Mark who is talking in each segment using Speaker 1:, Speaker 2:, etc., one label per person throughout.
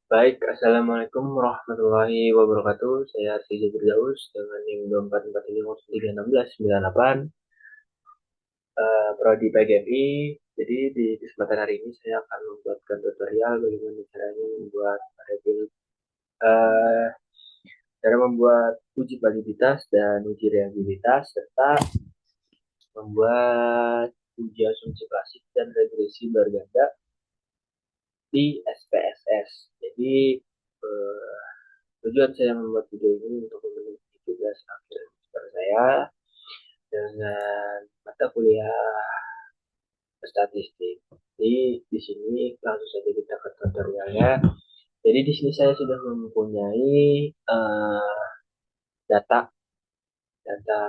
Speaker 1: Baik, Assalamualaikum warahmatullahi wabarakatuh. Saya Arsi Firdaus dengan NIM 244303968, Prodi PGMI. Jadi di kesempatan hari ini saya akan membuatkan tutorial bagaimana caranya membuat variabel, eh, cara membuat uji validitas dan uji reliabilitas serta membuat uji asumsi klasik dan regresi berganda di SPSS. Jadi eh, tujuan saya membuat video ini untuk memenuhi tugas akhir semester saya dengan mata kuliah statistik. Di sini langsung saja kita ke tutorialnya. Jadi di sini saya sudah mempunyai data data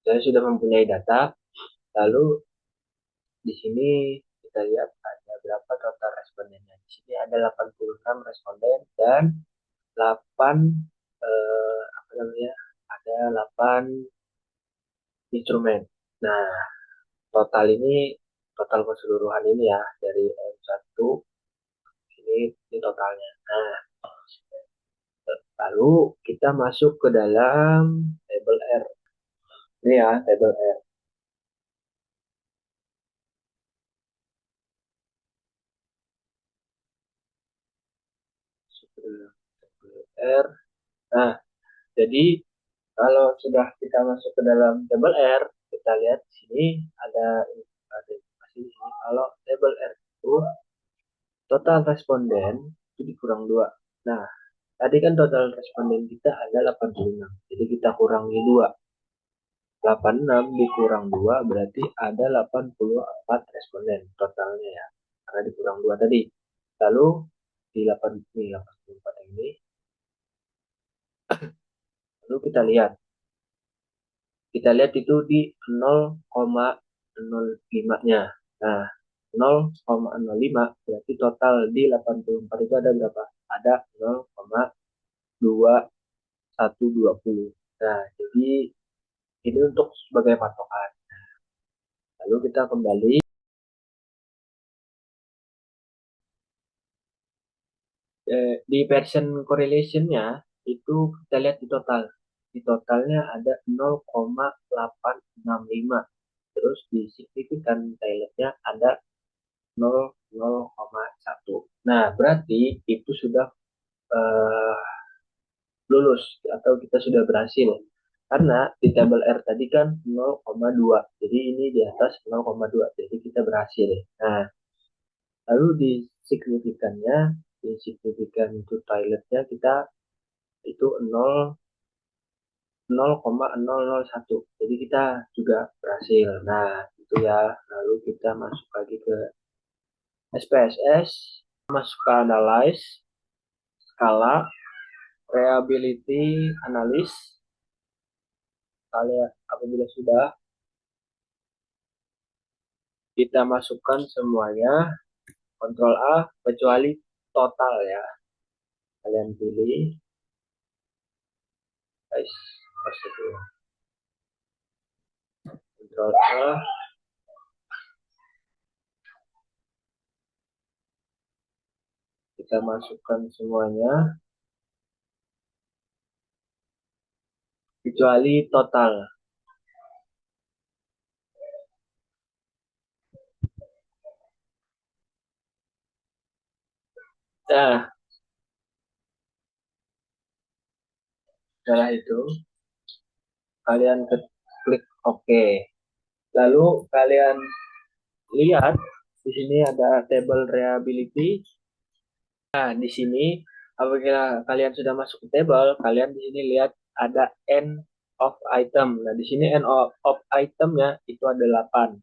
Speaker 1: saya sudah mempunyai data. Lalu di sini kita lihat ada berapa total respondennya. Di sini ada 86 responden dan 8 apa namanya? Ada 8 instrumen. Nah, total ini total keseluruhan ini ya dari M1 ini totalnya. Nah, lalu kita masuk ke dalam tabel R. Ini ya, tabel R. Masuk ke dalam tabel R. Nah, jadi kalau sudah kita masuk ke dalam tabel R, kita lihat di sini ada informasi di sini kalau tabel R itu total responden itu dikurang 2. Nah, tadi kan total responden kita ada 86. Jadi kita kurangi 2. 86 dikurang 2 berarti ada 84 responden totalnya ya. Karena dikurang 2 tadi. Lalu di 8 ini 84 ini, lalu kita lihat itu di 0,05-nya. Nah, 0,05 berarti total di 84 itu ada berapa? Ada 0,2120. Nah, jadi ini untuk sebagai patokan. Lalu kita kembali di version correlation-nya itu kita lihat di total. Di totalnya ada 0,865. Terus di signifikan Taylor-nya ada 0,1. Nah, berarti itu sudah eh, lulus atau kita sudah berhasil. Karena di tabel R tadi kan 0,2. Jadi ini di atas 0,2. Jadi kita berhasil. Nah, lalu di signifikan to toiletnya kita itu 0,001. Jadi kita juga berhasil. Nah, itu ya. Lalu kita masuk lagi ke SPSS, masuk ke analyze, skala, reliability analysis. Kalian apabila sudah kita masukkan semuanya, Ctrl A kecuali total ya. Kalian pilih, guys, Ctrl A, kita masukkan semuanya kecuali total. Nah, setelah itu kalian klik OK. Lalu kalian lihat di sini ada table reliability. Nah, di sini apabila kalian sudah masuk ke table, kalian di sini lihat ada end of item. Nah, di sini end of itemnya itu ada 8.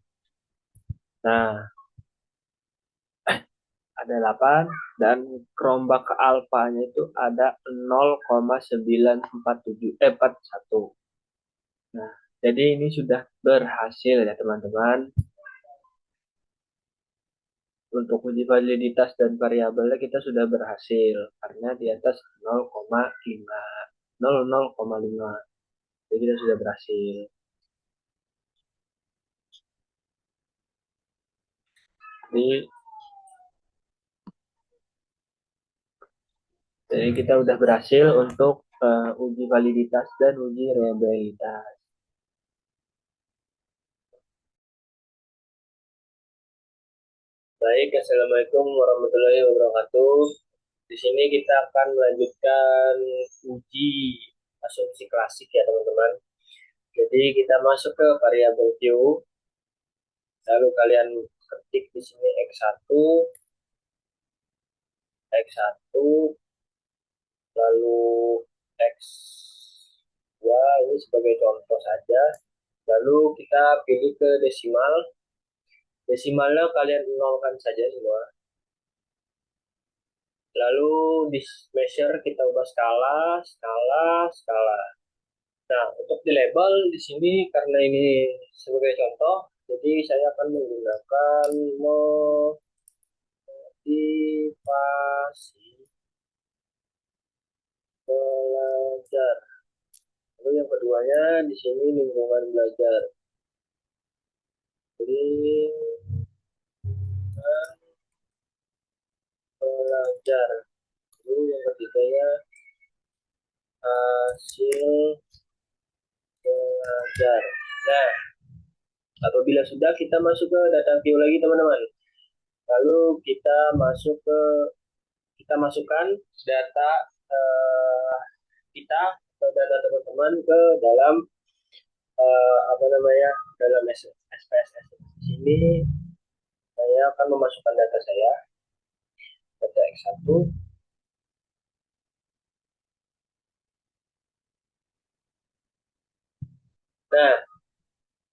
Speaker 1: Nah, ada 8 dan kerombak ke alfanya itu ada 0,947 41. Nah, jadi ini sudah berhasil ya teman-teman. Untuk uji validitas dan variabelnya kita sudah berhasil karena di atas 0,5 0,5. Jadi kita sudah berhasil. Ini Jadi kita udah berhasil untuk uji validitas dan uji reliabilitas. Baik, Assalamualaikum warahmatullahi wabarakatuh. Di sini kita akan melanjutkan uji asumsi klasik ya teman-teman. Jadi kita masuk ke variabel Q, lalu kalian ketik di sini X1, X1, lalu X2 ini sebagai contoh saja. Lalu kita pilih ke desimal. Desimalnya kalian nolkan saja semua. Lalu di measure kita ubah skala, skala, skala. Nah, untuk di label di sini karena ini sebagai contoh, jadi saya akan menggunakan motivasi belajar. Lalu yang keduanya di sini lingkungan belajar. Lingkungan belajar. Lalu yang ketiganya hasil belajar. Nah, apabila sudah kita masuk ke data view lagi teman-teman. Lalu kita masukkan data eh, kita atau data teman-teman ke dalam apa namanya dalam SPSS. Di sini saya akan memasukkan data saya, data X1. Nah,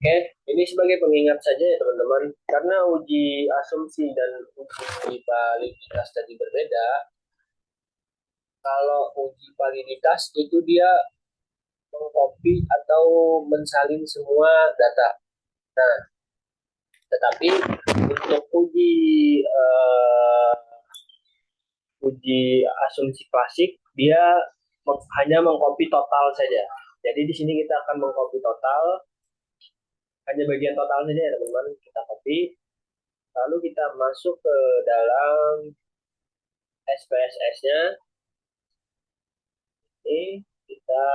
Speaker 1: oke, ini sebagai pengingat saja ya teman-teman, karena uji asumsi dan uji validitas tadi berbeda. Kalau uji validitas itu dia mengcopy atau mensalin semua data. Nah, tetapi untuk uji asumsi klasik dia hanya mengcopy total saja. Jadi di sini kita akan mengcopy total, hanya bagian total saja ya teman-teman, kita copy. Lalu kita masuk ke dalam SPSS-nya. Ini kita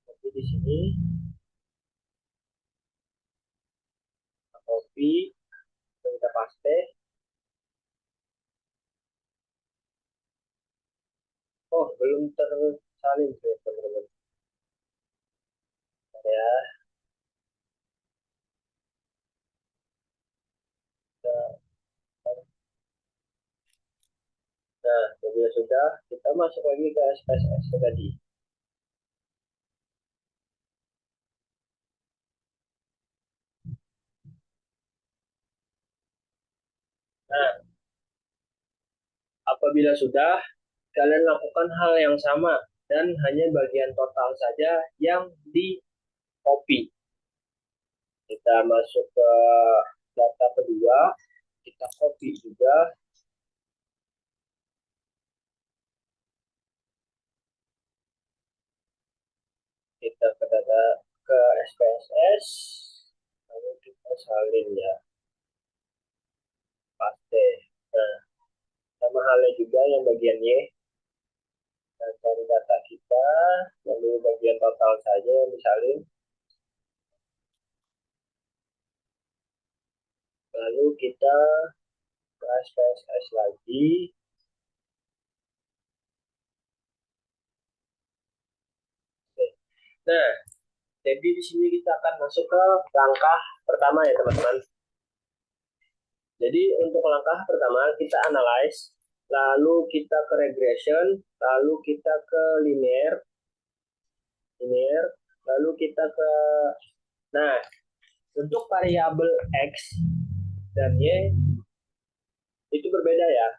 Speaker 1: copy di sini, kita copy, kita paste. Oh, belum tersalin teman-teman. Ya, nah, bila sudah, kita masuk lagi ke SPSS tadi. Nah, apabila sudah, kalian lakukan hal yang sama dan hanya bagian total saja yang di copy. Kita masuk ke data kedua, kita copy juga. Kita ke data ke SPSS, lalu kita salin ya, paste. Nah, sama halnya juga yang bagian Y, cari data kita, lalu bagian total saja yang disalin. Lalu kita ke SPSS lagi. Nah, jadi di sini kita akan masuk ke langkah pertama ya teman-teman. Jadi untuk langkah pertama kita analyze, lalu kita ke regression, lalu kita ke linear, lalu kita ke, nah untuk variabel X dan Y itu berbeda ya.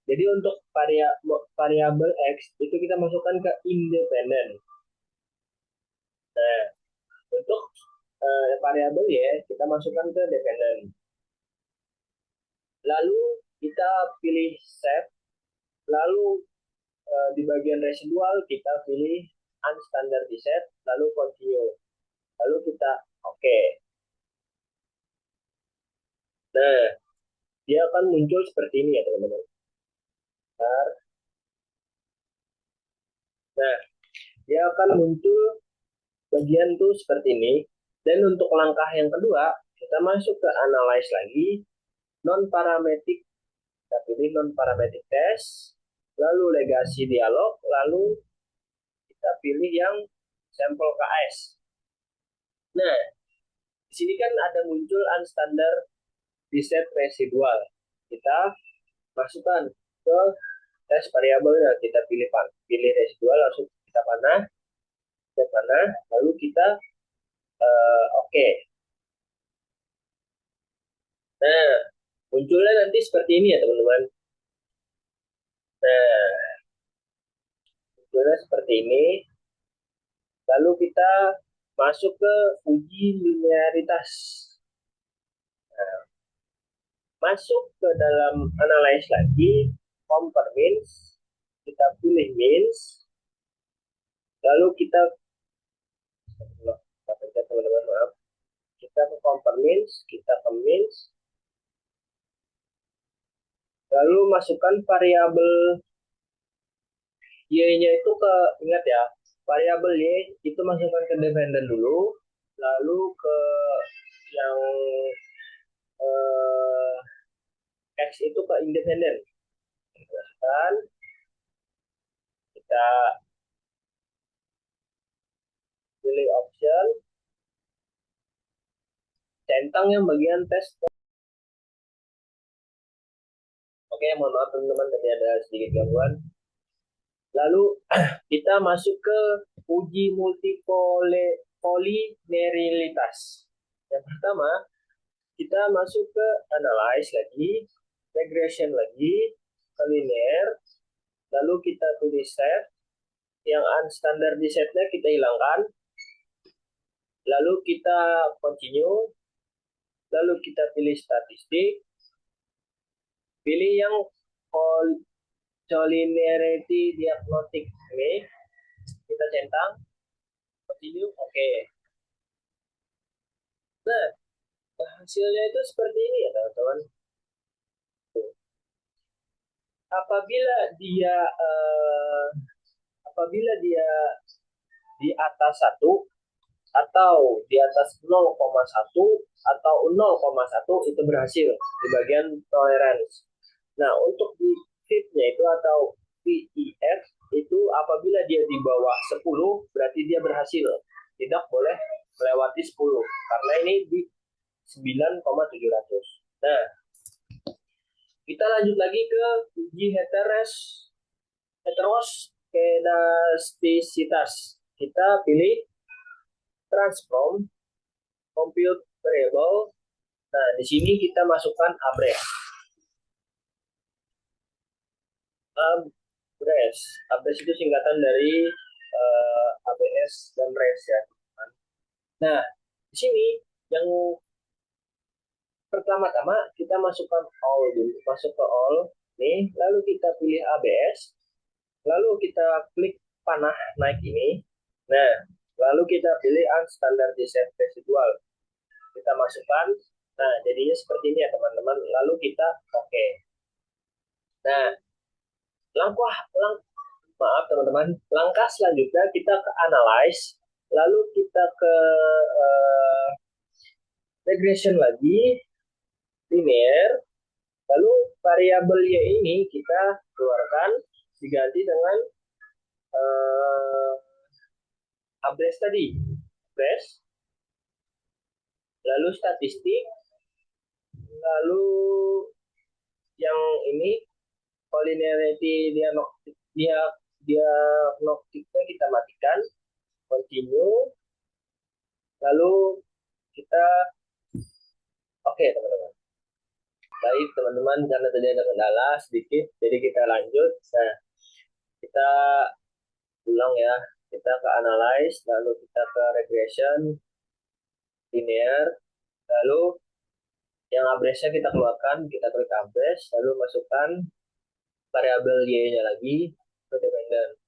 Speaker 1: Jadi untuk variabel X itu kita masukkan ke independen. Nah, untuk variabel Y kita masukkan ke dependen. Lalu kita pilih save, lalu di bagian residual kita pilih unstandardized, lalu continue, lalu kita oke. Okay. Nah, dia akan muncul seperti ini ya teman-teman. Nah, dia akan muncul bagian tuh seperti ini. Dan untuk langkah yang kedua, kita masuk ke analyze lagi, non-parametric, kita pilih non-parametric test, lalu legasi dialog, lalu kita pilih yang sampel KS. Nah, di sini kan ada muncul unstandard reset residual. Kita masukkan ke tes variabelnya, kita pilih residual, langsung kita panah, lalu kita oke. Nah, munculnya nanti seperti ini ya teman-teman. Nah, munculnya seperti ini. Lalu kita masuk ke uji linearitas. Nah, masuk ke dalam analyze lagi, compare means, kita pilih means, lalu kita teman-teman maaf, kita ke compare means, kita ke means, lalu masukkan variabel y-nya itu ke, ingat ya, variabel y itu masukkan ke dependent dulu, lalu ke yang eh, x itu ke independent. Masukkan, kita pilih option, centang yang bagian tes. Oke, mohon maaf teman-teman tadi ada sedikit gangguan. Lalu kita masuk ke uji multipolinerialitas. Yang pertama, kita masuk ke analyze lagi, regression lagi, ke linear, lalu kita pilih set, yang unstandardized-nya kita hilangkan, lalu kita continue, lalu kita pilih statistik, pilih yang collinearity diagnostic ini, kita centang, continue, oke. Nah, hasilnya itu seperti ini ya teman-teman. Apabila dia di atas 1 atau di atas 0,1 atau 0,1 itu berhasil di bagian tolerance. Nah, untuk di fit-nya itu atau VEF itu apabila dia di bawah 10 berarti dia berhasil. Tidak boleh melewati 10 karena ini di 9,700. Nah, kita lanjut lagi ke uji heteroskedastisitas. Kita pilih transform compute variable. Nah, di sini kita masukkan abres. Abres itu singkatan dari ABS dan res ya. Nah, di sini yang pertama-tama kita masukkan all dulu, masuk ke all nih, lalu kita pilih ABS, lalu kita klik panah naik ini. Nah, lalu kita pilih unstandardized residual. Kita masukkan. Nah, jadinya seperti ini ya teman-teman. Lalu kita oke. Nah, maaf teman-teman, langkah selanjutnya kita ke analyze, lalu kita ke regression lagi, linear, lalu variabel y ini kita keluarkan, diganti dengan abres tadi, abres, lalu statistik, lalu yang ini collinearity diagnostiknya kita matikan, continue, lalu kita oke teman-teman. Baik teman-teman, karena tadi ada kendala sedikit, jadi kita lanjut. Nah, kita ulang ya, kita ke analyze, lalu kita ke regression, linear, lalu yang abresnya kita keluarkan, kita klik abres, lalu masukkan variabel y-nya lagi ke dependent.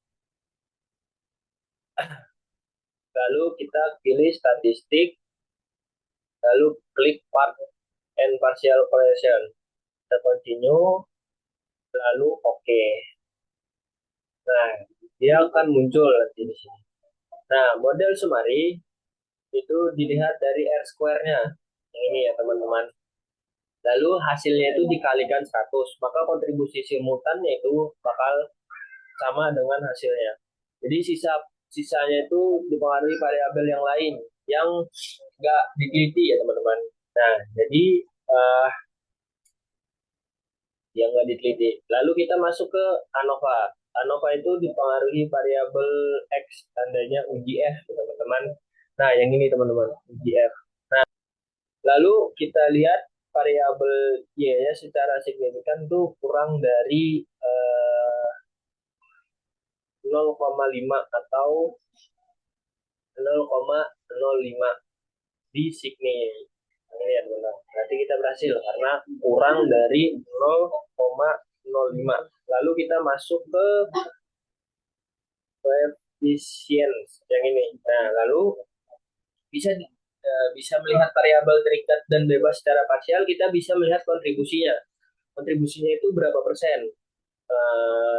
Speaker 1: Lalu kita pilih statistik, lalu klik part and partial correlation. Kita continue, lalu oke. Nah, dia akan muncul nanti di sini. Nah, model summary itu dilihat dari R square-nya. Yang ini ya teman-teman. Lalu hasilnya itu dikalikan 100, maka kontribusi simultannya itu bakal sama dengan hasilnya. Jadi sisanya itu dipengaruhi variabel yang lain yang nggak diteliti ya teman-teman. Nah, jadi uh, yang nggak diteliti. Lalu kita masuk ke ANOVA. ANOVA itu dipengaruhi variabel X, tandanya UJF teman-teman. Nah, yang ini teman-teman, UJF. Nah, lalu kita lihat variabel Y-nya secara signifikan tuh kurang dari 0,5 atau 0,05 di Sydney. Ini ya teman-teman. Berarti kita berhasil karena kurang dari 0,05. Lalu kita masuk ke coefficient yang ini. Nah, lalu bisa bisa melihat variabel terikat dan bebas secara parsial, kita bisa melihat kontribusinya. Kontribusinya itu berapa persen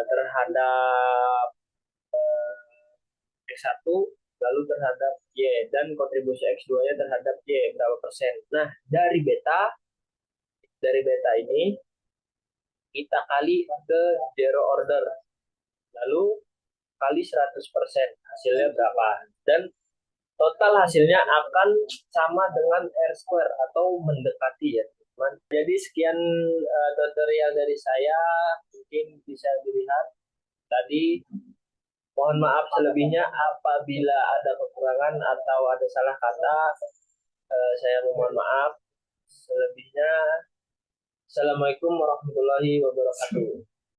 Speaker 1: terhadap X1, lalu terhadap Y, dan kontribusi X2-nya terhadap Y berapa persen. Nah, dari beta ini kita kali ke zero order, lalu kali 100%, hasilnya berapa. Dan total hasilnya akan sama dengan R square atau mendekati ya teman. Jadi sekian tutorial dari saya, mungkin bisa dilihat tadi. Mohon maaf selebihnya apabila ada kekurangan atau ada salah kata, saya mohon maaf. Selebihnya, Assalamualaikum warahmatullahi wabarakatuh.